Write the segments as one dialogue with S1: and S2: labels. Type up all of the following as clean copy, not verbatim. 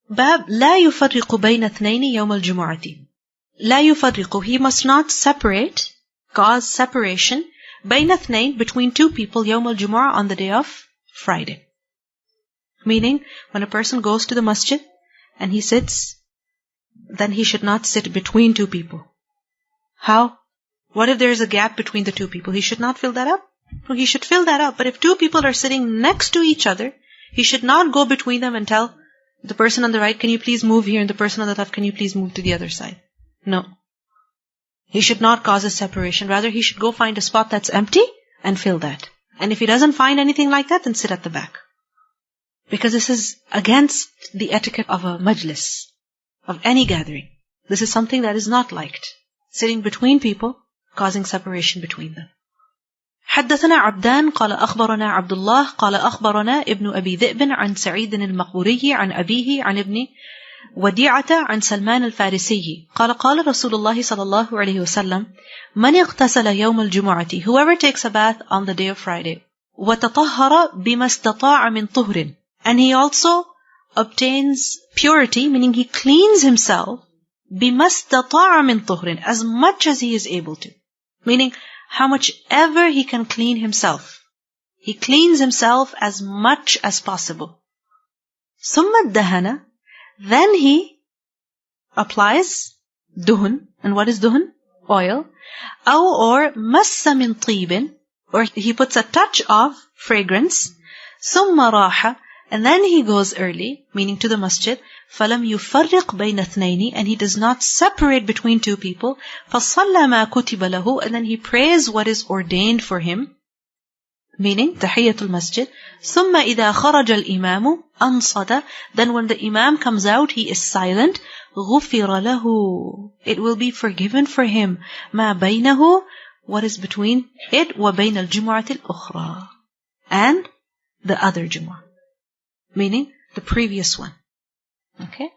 S1: باب لا يفرق بين اثنين يوم الجمعة. لا يفرق, he must not separate, cause separation, بين اثنين, between two people, يوم الجمعة, on the day of Friday. Meaning, when a person goes to the masjid and he sits, then he should not sit between two people. How? What if there is a gap between the two people? He should not fill that up? No, he should fill that up. But if two people are sitting next to each other, he should not go between them and tell the person on the right, can you please move here? And the person on the left, can you please move to the other side? No. He should not cause a separation. Rather, he should go find a spot that's empty and fill that. And if he doesn't find anything like that, then sit at the back. Because this is against the etiquette of a majlis, of any gathering. This is something that is not liked. Sitting between people, causing separation between them. حدثنا عبدان قال أخبرنا عبد الله قال أخبرنا ابن أبي ذئب عن سعيد المقبوري عن أبيه عن ابن وديعة عن سلمان الفارسي قال قال رسول الله صلى الله عليه وسلم من اغتسل يوم الجمعة, whoever takes a bath on the day of Friday, وتطهر بما استطاع من طهر, and he also obtains purity, meaning he cleans himself, بما استطاع من طهر, as much as he is able to, meaning how much ever he can clean himself. He cleans himself as much as possible. ثم الدهن, then he applies duhun. And what is duhun? Oil. Or مس من طيب, or he puts a touch of fragrance. ثم راح, and then he goes early, meaning to the masjid. فَلَمْ يُفَرِّقْ بَيْنَ اثْنَيْنِ, and he does not separate between two people. فَصَلَّى مَا كُتِبَ لَهُ, and then he prays what is ordained for him, meaning تَحِيَّةُ الْمَسْجِدِ. ثُمَّ إِذَا خَرَجَ الْإِمَامُ أَنصَتَ, then when the imam comes out, he is silent. غُفِرَ لَهُ, it will be forgiven for him. مَا بَيْنَهُ, what is between it, وَبَيْنَ الْجُمُعَةِ الْأُخْرَى, and the other Jumu'ah, meaning the previous one. Okay?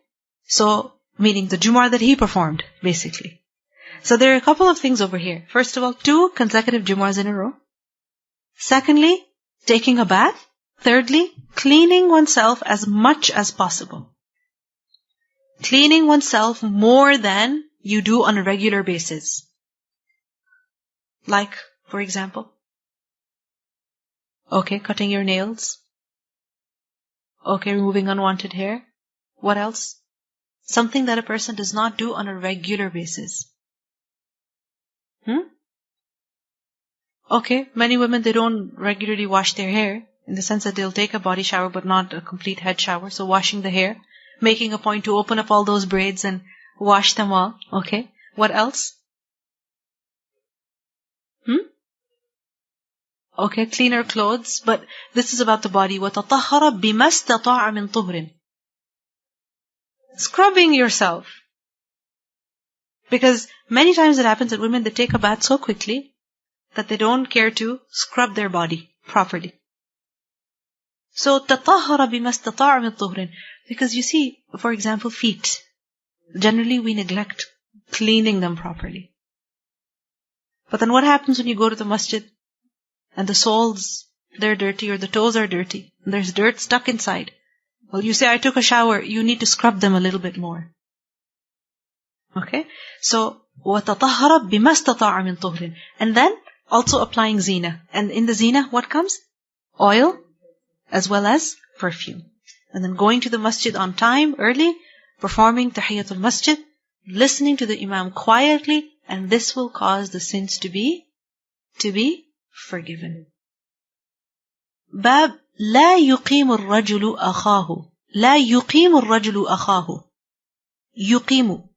S1: So, meaning the Jumu'ah that he performed, basically. So there are a couple of things over here. First of all, 2 consecutive Jumu'ahs in a row. Secondly, taking a bath. Thirdly, cleaning oneself as much as possible. Cleaning oneself more than you do on a regular basis. Like, for example, okay, cutting your nails. Okay, removing unwanted hair. What else? Something that a person does not do on a regular basis. Okay, many women, they don't regularly wash their hair, in the sense that they'll take a body shower but not a complete head shower. So washing the hair, making a point to open up all those braids and wash them all. Okay, what else? Okay, cleaner clothes, but this is about the body. وَتَطَهَّرَ بِمَا اسْتَطَاعَ مِنْ طُهْرٍ, scrubbing yourself. Because many times it happens that women, they take a bath so quickly that they don't care to scrub their body properly. So, تَطَهَّرَ بِمَا اسْتَطَاعَ مِنْ طُهْرٍ, because you see, for example, feet. Generally we neglect cleaning them properly. But then what happens when you go to the masjid and the soles, they're dirty, or the toes are dirty, and there's dirt stuck inside? Well, you say, I took a shower, you need to scrub them a little bit more. Okay? So, وَتَطَهَّرَ بِمَا اسْتَطَاعَ مِنْ طُهْرٍ. And then, also applying zina. And in the zina, what comes? Oil, as well as perfume. And then going to the masjid on time, early, performing tahiyyatul masjid, listening to the imam quietly, and this will cause the sins to be forgiven. Bab لا يقيم الرجل أخاه. لا يقيم الرجل أخاه. يقيم.